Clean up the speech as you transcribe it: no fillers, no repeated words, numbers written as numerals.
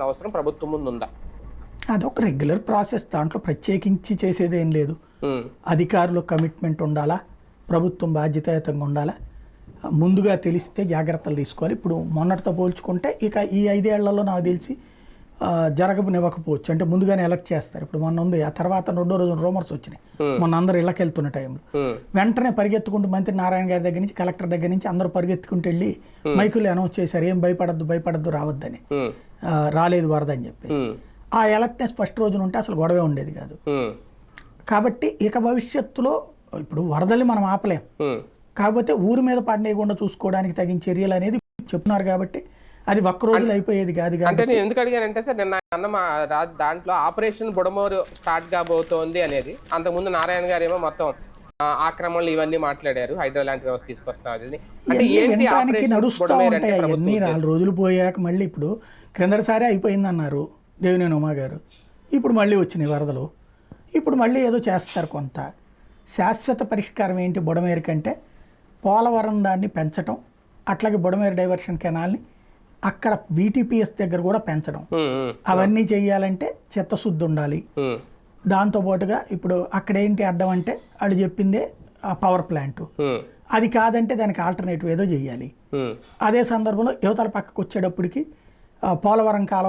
అవసరం ప్రభుత్వం ముందు ఉందా? అదొక రెగ్యులర్ ప్రాసెస్, దాంట్లో ప్రత్యేకించి చేసేది ఏం లేదు. అధికారులు కమిట్మెంట్ ఉండాలా, ప్రభుత్వం బాధ్యతాయుతంగా ఉండాలా, ముందుగా తెలిస్తే జాగ్రత్తలు తీసుకోవాలి. ఇప్పుడు మొన్నటితో పోల్చుకుంటే ఇక ఈ 5 ఏళ్లలో నాకు తెలిసి జరగనివ్వకపోవచ్చు, అంటే ముందుగానే ఎలక్ట్ చేస్తారు. ఇప్పుడు మొన్న ఉంది, ఆ తర్వాత 2వ రోజు రూమర్స్ వచ్చినాయి మొన్న అందరూ ఇళ్ళకి వెళ్తున్న టైంలో. వెంటనే పరిగెత్తుకుంటూ మంత్రి నారాయణ గారి దగ్గర నుంచి, కలెక్టర్ దగ్గర నుంచి అందరూ పరిగెత్తుకుంటూ వెళ్ళి మైకులు అనౌన్స్ చేశారు, ఏం భయపడద్దు రావద్దని, రాలేదు వరద అని చెప్పేసి. ఆ ఎలక్ట్నెస్ ఫస్ట్ రోజున ఉంటే అసలు గొడవే ఉండేది కాదు. కాబట్టి ఇక భవిష్యత్తులో ఇప్పుడు వరదల్ని మనం ఆపలేం, కాకపోతే ఊరి మీద పడనేయకుండా చూసుకోవడానికి తగిన చర్యలు అనేది చెప్తున్నారు. కాబట్టి అది ఒక్క రోజులు అయిపోయేది కాదు. అంటే నేను ఎందుకు అడిగానంటే సార్, నిన్న అన్న దాంట్లో ఆపరేషన్ బుడమోరు స్టార్ట్ కాబోతోంది అనేది, అంతకుముందు నారాయణ గారు ఏమో మొత్తం ఆక్రమణలు ఇవన్నీ మాట్లాడారు, హైడ్రో లాంటి వ్యవస్థ తీసుకొస్తాం. నడుస్తూ ఉంటాయి అన్ని 4 రోజులు పోయాక. మళ్ళీ ఇప్పుడు క్రిందటిసారి అయిపోయిందన్నారు దేవినేని ఉమా గారు, ఇప్పుడు మళ్ళీ వచ్చినాయి వరదలు, ఇప్పుడు మళ్ళీ ఏదో చేస్తారు. కొంత శాశ్వత పరిష్కారం ఏంటి బుడమేరు కంటే, పోలవరం దాన్ని పెంచడం, అట్లాగే బుడమేరు డైవర్షన్ కెనాల్ని అక్కడ VTPS దగ్గర కూడా పెంచడం, అవన్నీ చెయ్యాలంటే చిత్తశుద్ధి ఉండాలి. దాంతోపాటుగా ఇప్పుడు అక్కడ ఏంటి అడ్డం అంటే వాళ్ళు చెప్పిందే పవర్ ప్లాంట్, అది కాదంటే దానికి ఆల్టర్నేటివ్ ఏదో చెయ్యాలి. అదే సందర్భంలో యువతల పక్కకు వచ్చేటప్పటికి పోలవరం కాలం